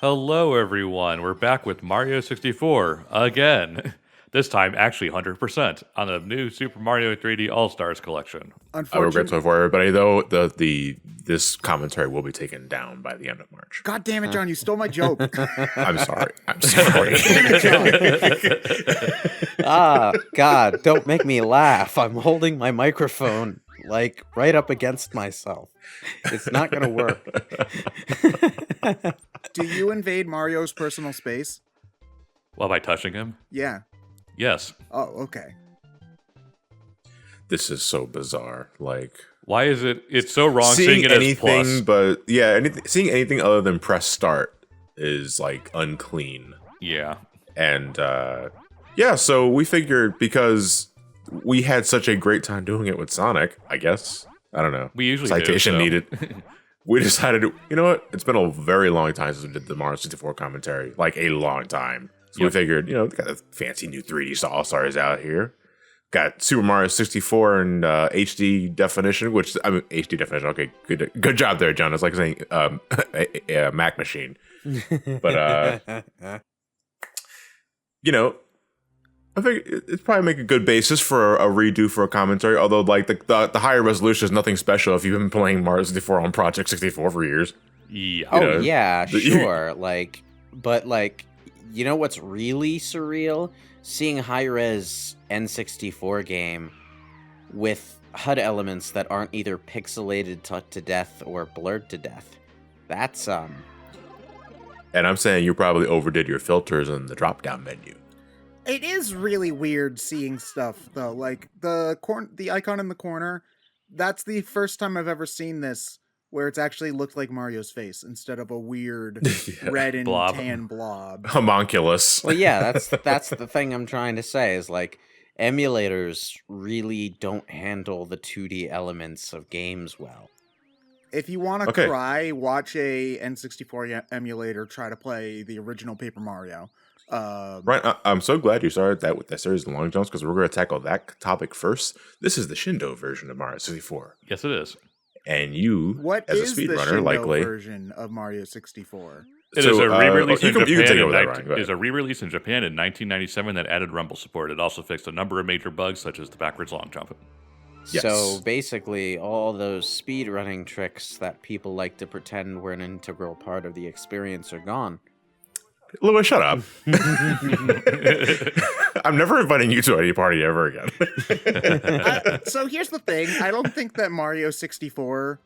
Hello, everyone. We're back with Mario 64 again. This time, actually, 100% on the new Super Mario 3D All Stars collection. I regret to for everybody though. This commentary will be taken down by the end of March. God damn it, John! You stole my joke. I'm sorry. I'm sorry. God, don't make me laugh. I'm holding my microphone like right up against myself. It's not gonna work. Do you invade Mario's personal space? Well, by touching him? Yeah. Yes. Oh, okay. This is so bizarre. Like, why is it? It's so wrong seeing it as plus. But yeah, seeing anything other than press start is like unclean. Yeah. And yeah, so we figured because we had such a great time doing it with Sonic, I guess. I don't know. We usually citation do, so. needed. We decided to, you know what? It's been a very long time since we did the Mario 64 commentary. Like a long time. So we figured, we got a fancy new 3D All-Stars out here. Got Super Mario 64 in HD definition, which, I mean, HD definition, okay, good job there, John. It's like saying a Mac machine. But, I think it's probably make a good basis for a redo for a commentary, although, like, the higher resolution is nothing special if you've been playing Mario 64 on Project 64 for years. Yeah. Yeah, sure. But you know what's really surreal? Seeing high-res N64 game with HUD elements that aren't either pixelated to death or blurred to death. That's, And I'm saying you probably overdid your filters in the drop-down menu. It is really weird seeing stuff, though. Like, the icon in the corner, that's the first time I've ever seen this, where it's actually looked like Mario's face instead of a weird red and tan blob. Homunculus. Well, yeah, that's the thing I'm trying to say is, like, emulators really don't handle the 2D elements of games well. If you want to cry, watch a N64 emulator try to play the original Paper Mario. Right, I'm so glad you started that with that series of long jumps, because we're going to tackle that topic first. This is the Shindo version of Mario 64. Yes, it is. And you, what as a is the speedrunner, likely version of Mario 64? It is a re-release in Japan. It is a re-release in Japan in 1997 that added rumble support. It also fixed a number of major bugs, such as the backwards long jump. Yes. So basically, all those speedrunning tricks that people like to pretend were an integral part of the experience are gone. Louis, shut up. I'm never inviting you to any party ever again. So here's the thing. I don't think that Mario 64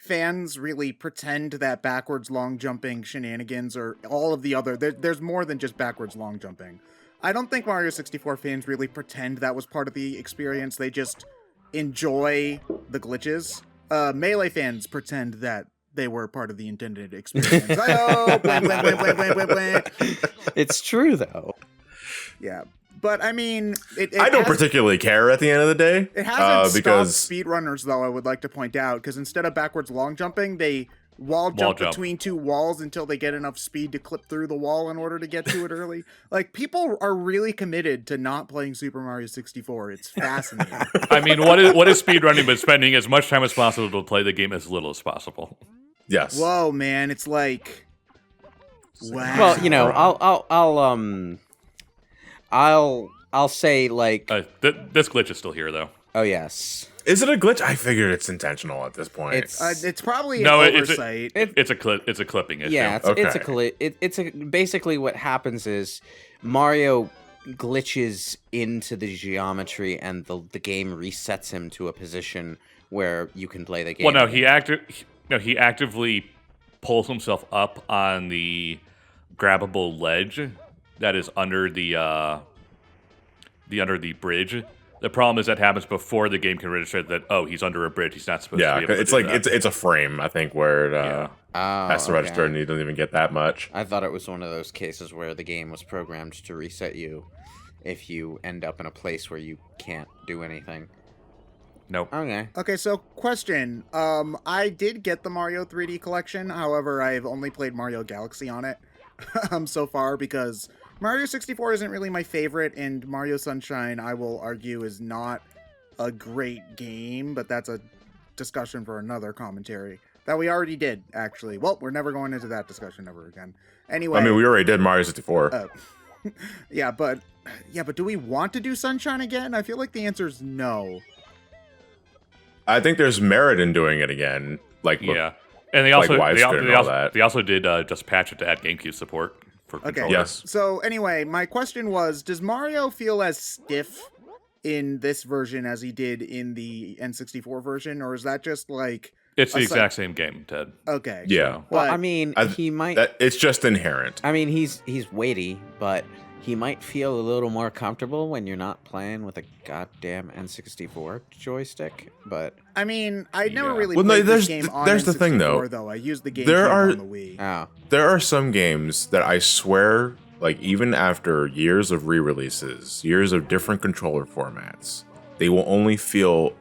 fans really pretend that backwards long jumping shenanigans or all of the other... There's more than just backwards long jumping. I don't think Mario 64 fans really pretend that was part of the experience. They just enjoy the glitches. Melee fans pretend that they were part of the intended experience. It's true, though. Yeah. But, I mean... I don't particularly care at the end of the day. It hasn't stopped speedrunners, though, I would like to point out, because instead of backwards long jumping, they wall jump between two walls until they get enough speed to clip through the wall in order to get to it early. Like, people are really committed to not playing Super Mario 64. It's fascinating. I mean, what is speedrunning but spending as much time as possible to play the game as little as possible? Yes. Whoa, man, it's like... Wow. Well, I'll say, like... this glitch is still here, though. Oh, yes. Is it a glitch? I figured it's intentional at this point. It's probably an oversight. It's a clipping issue. Yeah, basically what happens is Mario glitches into the geometry and the game resets him to a position where you can play the game. Well, no, he actively pulls himself up on the grabbable ledge that is under the bridge. The problem is that happens before the game can register that, he's under a bridge. He's not supposed to be able to it's do like that. it's a frame, I think, where it has to register and you don't even get that much. I thought it was one of those cases where the game was programmed to reset you if you end up in a place where you can't do anything. Nope. Okay, so question. I did get the Mario 3D collection. However, I've only played Mario Galaxy on it so far because Mario 64 isn't really my favorite, and Mario Sunshine, I will argue, is not a great game, but that's a discussion for another commentary. That we already did, actually. Well, we're never going into that discussion ever again. Anyway. I mean, we already did Mario 64. Yeah, but do we want to do Sunshine again? I feel like the answer is no. I think there's merit in doing it again. Like, Yeah. And they also widescreen and all that. they also did just patch it to add GameCube support for controllers. Yes. So anyway, my question was, does Mario feel as stiff in this version as he did in the N64 version, or is that just like It's the exact same game, Ted. okay? Yeah. But, Well, I mean, he might. It's just inherent. I mean, he's weighty, but he might feel a little more comfortable when you're not playing with a goddamn N64 joystick. But I mean, I never Yeah. really Well, no, played there's this game on there's the N64, thing, though. I used the GameCube There are- on the Wii. oh, There are some games that I swear, like, even after years of re-releases, years of different controller formats, they will only feel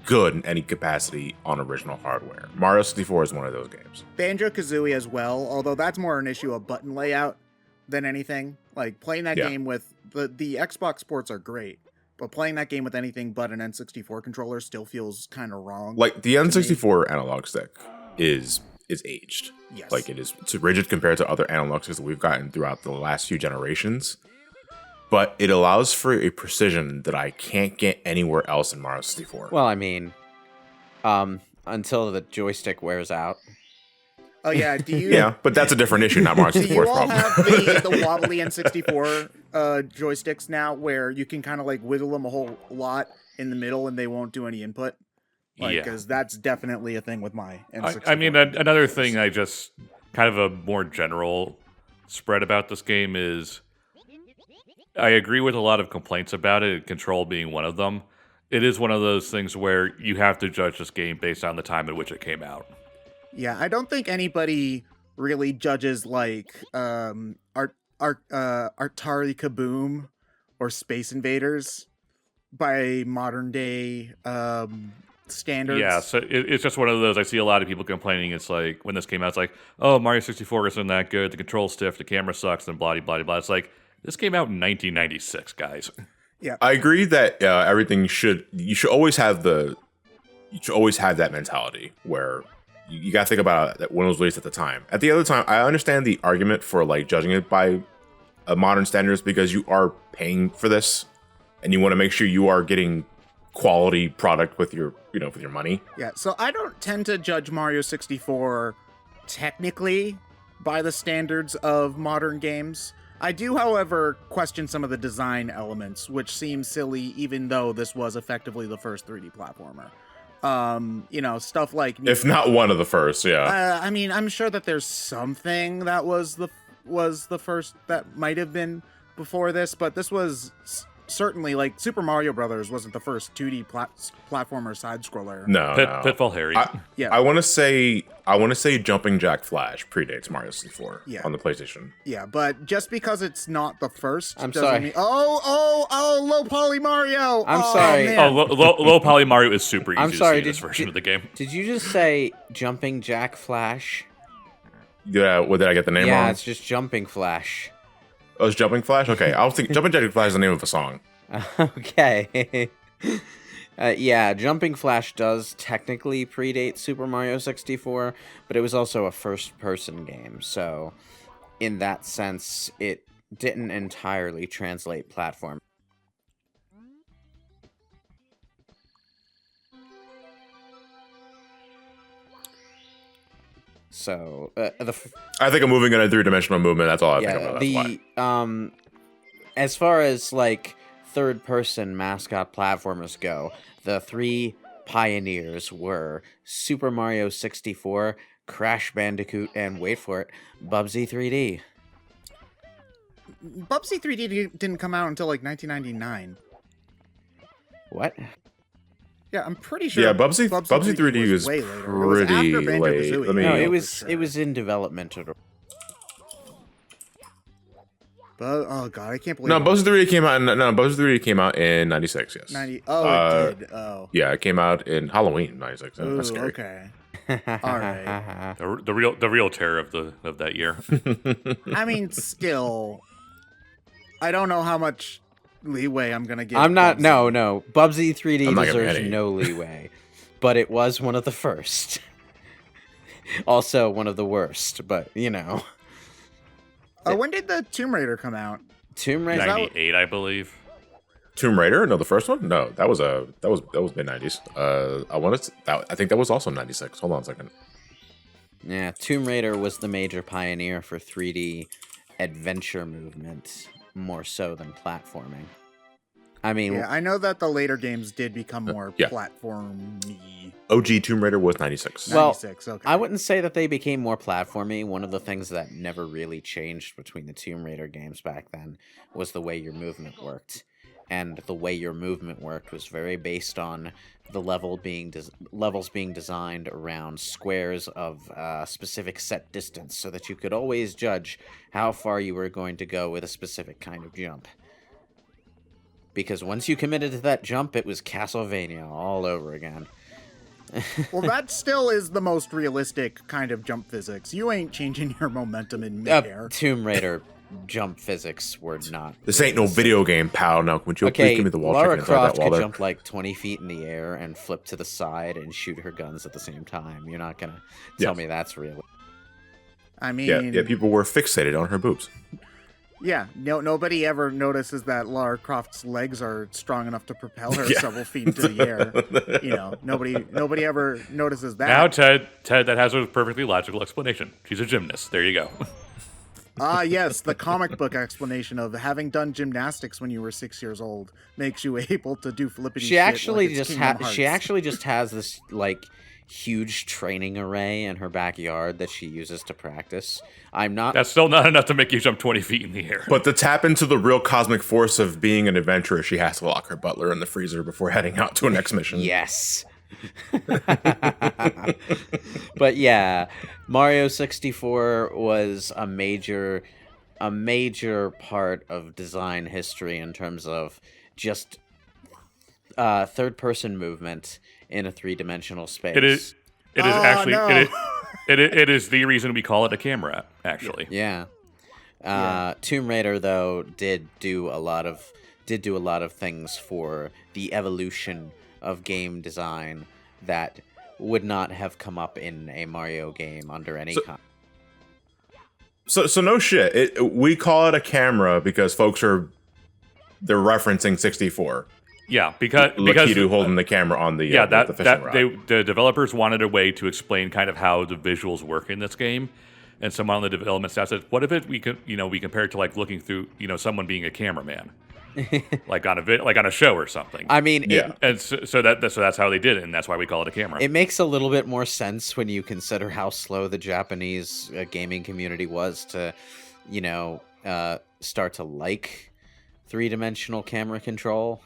good in any capacity on original hardware. Mario 64 is one of those games. Banjo-Kazooie as well, although that's more an issue of button layout than anything. Like, playing that Yeah. game with... The Xbox ports are great, but playing that game with anything but an N64 controller still feels kind of wrong. Like, the N64 analog stick is aged. Yes. Like, it's rigid compared to other analog sticks that we've gotten throughout the last few generations. But it allows for a precision that I can't get anywhere else in Mario 64. well, I mean, until the joystick wears out. Oh, yeah, do you... Yeah, but that's a different issue, not Mario Do 64's you all problem. have the wobbly N64 joysticks now where you can kind of like wiggle them a whole lot in the middle and they won't do any input? Like, Yeah. because that's definitely a thing with my N64. I mean, another thing I just kind of a more general spread about this game is I agree with a lot of complaints about it, Control being one of them. It is one of those things where you have to judge this game based on the time at which it came out. Yeah, I don't think anybody really judges like Atari Kaboom or Space Invaders by modern day standards. Yeah, so it's just one of those. I see a lot of people complaining. It's like when this came out, it's like, oh, Mario 64 isn't that good. The control's stiff. The camera sucks. And blah blah blah. It's like this came out in 1996, guys. I agree that everything you should always have that mentality where you got to think about that when it was released at the time. At the other time, I understand the argument for like judging it by modern standards because you are paying for this and you want to make sure you are getting quality product with your with your money. Yeah, so I don't tend to judge Mario 64 technically by the standards of modern games. I do, however, question some of the design elements, which seem silly even though this was effectively the first 3D platformer. Stuff like If not one of the first, yeah. I mean, I'm sure that there's something that was the first that might have been before this, but this was certainly like Super Mario Brothers wasn't the first 2D platformer side scroller. No, no. Pitfall Harry. Yeah. I want to say Jumping Jack Flash predates Mario 64 on the PlayStation. Yeah, but just because it's not the first, I'm doesn't sorry. mean low poly Mario. I'm sorry. Man. Low poly Mario is super easy I'm to sorry, see in this version of the game. Did you just say Jumping Jack Flash? Yeah, what did I get the name Yeah, wrong? it's just Jumping Flash. Oh, it's Jumping Flash? Okay, I was thinking Jumping Jack Flash is the name of a song. Okay. Yeah, Jumping Flash does technically predate Super Mario 64, but it was also a first-person game, so in that sense, it didn't entirely translate platform. So, I think I'm moving in a three-dimensional movement. That's all I think about. That's why. As far as like third-person mascot platformers go, the three pioneers were Super Mario 64, Crash Bandicoot, and wait for it, Bubsy 3D. Bubsy 3D didn't come out until like 1999. What? Yeah, I'm pretty sure. Yeah, Bubsy 3D was way later. It was pretty after late. Banjo-Kazooie. Let me- No, Yeah, it for was sure. it was in development. But, oh god, I can't believe. No, Bubsy 3D came out. Bubsy 3D came out in '96. Yes. 90. Oh, it did. Oh. Yeah, it came out in Halloween '96. Ooh, That's scary. okay. Alright. The real terror of that year. I mean, still, I don't know how much leeway I'm gonna give. I'm not. Bubsy. No. Bubsy 3D I'm not giving deserves any. no leeway, but it was one of the first. Also one of the worst, but When did the Tomb Raider come out? Tomb Raider. 98, I believe. Tomb Raider? No, the first one? No, that was mid 90s. I think that was also 96. Hold on a second. Yeah, Tomb Raider was the major pioneer for 3D adventure movement, more so than platforming. I mean, Yeah, I know that the later games did become more yeah. platformy. OG Tomb Raider was 96. Well, 96, okay. I wouldn't say that they became more platformy. One of the things that never really changed between the Tomb Raider games back then was the way your movement worked. And the way your movement worked was very based on the levels being designed around squares of specific set distance, so that you could always judge how far you were going to go with a specific kind of jump. Because once you committed to that jump, it was Castlevania all over again. Well, that still is the most realistic kind of jump physics. You ain't changing your momentum in midair. Tomb Raider jump physics were not. This ain't no video game, pal. Now, would you please give me the wall Lara chicken inside Croft that wall could there? jump like 20 feet in the air and flip to the side and shoot her guns at the same time. You're not gonna tell me that's real. I mean, Yeah, people were fixated on her boobs. Yeah, nobody ever notices that Lara Croft's legs are strong enough to propel her Yeah. several feet into the air. Nobody ever notices that. Now, Ted, that has a perfectly logical explanation. She's a gymnast. There you go. Yes, the comic book explanation of having done gymnastics when you were 6 years old makes you able to do flippity She shit actually like it's just Kingdom Hearts. she actually just has this like huge training array in her backyard that she uses to practice. I'm not. That's still not enough to make you jump 20 feet in the air. But to tap into the real cosmic force of being an adventurer, she has to lock her butler in the freezer before heading out to a next mission. Yes. But yeah, Mario 64 was a major part of design history in terms of just third-person movement in a three-dimensional space. It is actually no. it is the reason we call it a camera. Actually, Yeah. Tomb Raider though did do a lot of things for the evolution of game design that would not have come up in a Mario game under any kind. So no shit. We call it a camera because they're referencing 64. yeah, because Lakitu holding the camera on the the fishing rod. the developers wanted a way to explain kind of how the visuals work in this game, and someone on the development staff said, "What if we compare it to like looking through someone being a cameraman, like on a show or something." I mean, Yeah. And so that's how they did it, and that's why we call it a camera. it makes a little bit more sense when you consider how slow the Japanese gaming community was to, start to like three-dimensional camera control.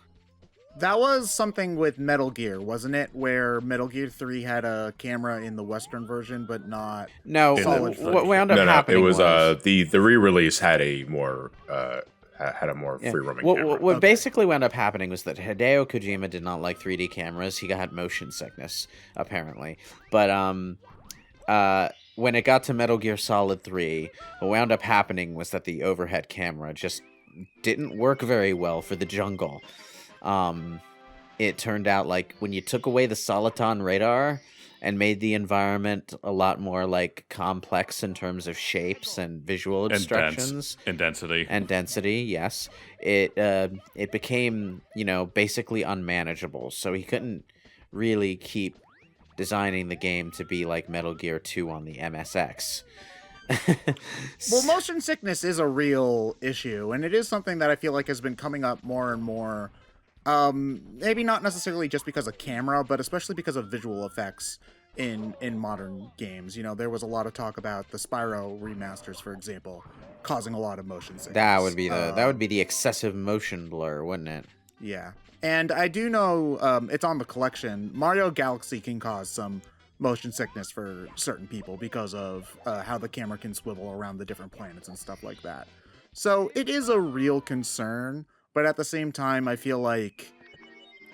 That was something with Metal Gear, wasn't it? Where Metal Gear 3 had a camera in the Western version, but not... No, Solid what wound up No, happening it was the re-release had a more free roaming camera. What basically wound up happening was that Hideo Kojima did not like 3D cameras. He had motion sickness, apparently. But when it got to Metal Gear Solid 3, what wound up happening was that the overhead camera just didn't work very well for the jungle. It turned out like when you took away the Soliton radar and made the environment a lot more like complex in terms of shapes and visual instructions and density. and density, yes, it became basically unmanageable. So he couldn't really keep designing the game to be like Metal Gear 2 on the MSX. Well, motion sickness is a real issue, and it is something that I feel like has been coming up more and more. Maybe not necessarily just because of camera, but especially because of visual effects in modern games. There was a lot of talk about the Spyro remasters, for example, causing a lot of motion sickness. That would be the excessive motion blur, wouldn't it? Yeah, and I do know it's on the collection. Mario Galaxy can cause some motion sickness for certain people because of how the camera can swivel around the different planets and stuff like that. So it is a real concern. But at the same time, I feel like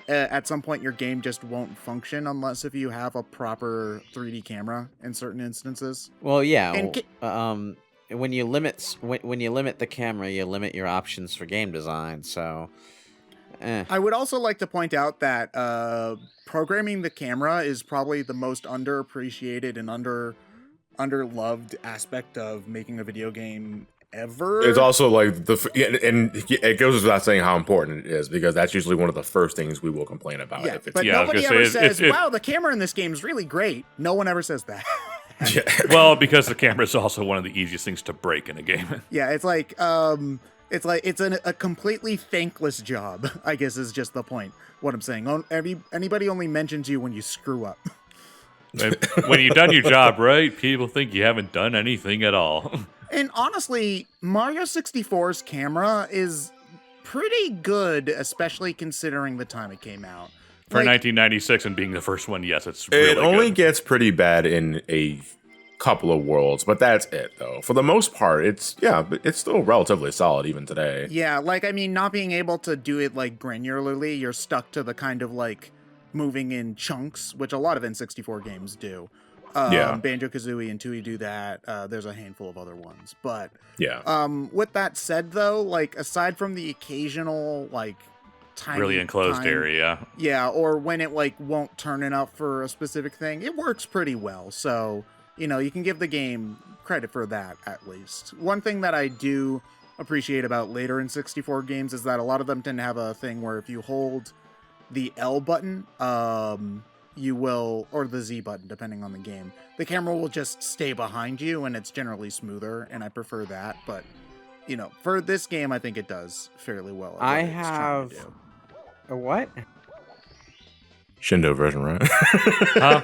at some point your game just won't function unless if you have a proper 3D camera in certain instances. Well, yeah. And when you limit the camera, you limit your options for game design. So, I would also like to point out that programming the camera is probably the most underappreciated and underloved aspect of making a video game ever. It's also like and it goes without saying how important it is, because that's usually one of the first things we will complain about. Yeah, if it's but Yeah, I was nobody gonna ever say, says, "Wow, the camera in this game is really great." No one ever says that. yeah. Well, because the camera is also one of the easiest things to break in a game. Yeah, it's like it's a completely thankless job, I guess is just the point. What I'm saying. Anybody only mentions you when you screw up. When you've done your job right, people think you haven't done anything at all. And honestly, Mario 64's camera is pretty good, especially considering the time it came out. For Like, 1996 and being the first one, yes, it's really It only good. gets pretty bad in a couple of worlds, but that's it though. For the most part, but it's still relatively solid even today. yeah, like I mean, not being able to do it like granularly, you're stuck to the kind of like moving in chunks, which a lot of N64 games do. Yeah. Banjo-Kazooie and Tooie do that. There's a handful of other ones, but Yeah. with that said, though, like aside from the occasional like tiny Really enclosed area. yeah, or when it like won't turn enough for a specific thing, it works pretty well. So you can give the game credit for that at least. One thing that I do appreciate about later in 64 games is that a lot of them tend to have a thing where if you hold the L button, you will, or the Z button, depending on the game, the camera will just stay behind you, and it's generally smoother, and I prefer that. But for this game, I think it does fairly well. at what I it's trying to have do. a what? Shindo version, right? Huh?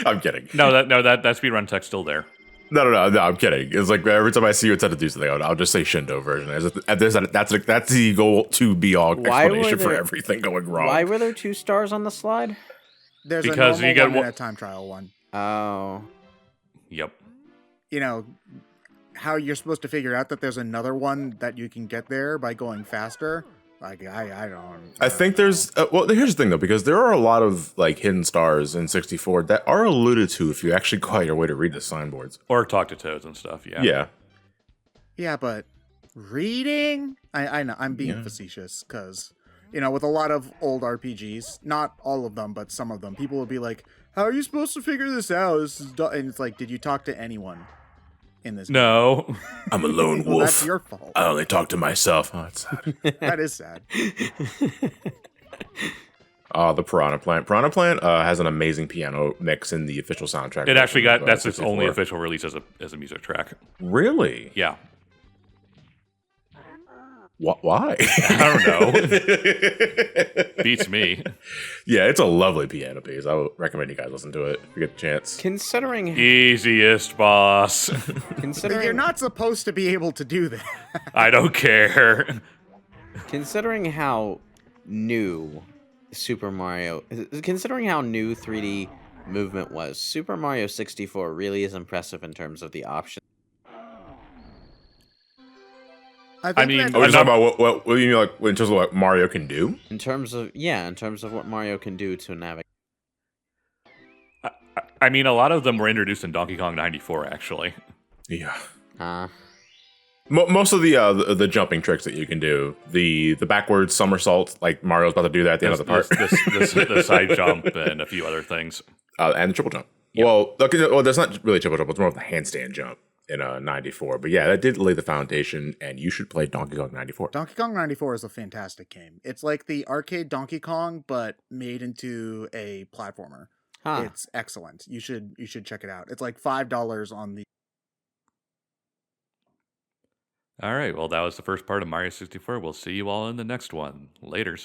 I'm kidding. No, that speedrun tech's still there. No, I'm kidding. It's like every time I see you attempt to do something, I'll just say Shindo version. That's the goal to be all Why were explanation for there- everything going wrong. Why were there 2 stars on the slide? There's Because a you normal get one one- and a time trial one. Oh. Yep. How you're supposed to figure out that there's another one that you can get there by going faster. Like I don't. I think there's here's the thing though, because there are a lot of like hidden stars in 64 that are alluded to if you actually go out your way to read the signboards. Or talk to toads and stuff, yeah. Yeah. Yeah, but reading? I know I'm being Yeah. facetious because with a lot of old RPGs, not all of them, but some of them, people will be like, "How are you supposed to figure this out?" And it's like, did you talk to anyone in this? No. I'm a lone Game? Well, wolf. that's your fault. I only talk to myself. Oh, it's sad. That is sad. The Piranha Plant. Piranha Plant has an amazing piano mix in the official soundtrack. It actually got, of, that's its 64. only official release as a music track. Really? Yeah. Why? I don't know. Beats me. Yeah, it's a lovely piano piece. I would recommend you guys listen to it if you get a chance. Considering Easiest boss. But you're not supposed to be able to do that. I don't care. considering how new considering how new 3D movement was, Super Mario 64 really is impressive in terms of the options. I mean, that- Oh, you're talking about what you mean, like in terms of what Mario can do? In terms of what Mario can do to navigate. I mean, a lot of them were introduced in Donkey Kong 94, actually. Yeah. Uh, Most of the jumping tricks that you can do, the backwards somersault, like Mario's about to do that at the end of the part, The side jump and a few other things. and the triple jump. Well, that's not really triple jump; it's more of the handstand jump in 94. But yeah, that did lay the foundation, and you should play Donkey Kong 94. Donkey Kong 94 is a fantastic game. It's like the arcade Donkey Kong, but made into a platformer. huh. It's excellent. You should check it out. It's like $5 on the. All right, well, that was the first part of Mario 64. We'll see you all in the next one. Laters.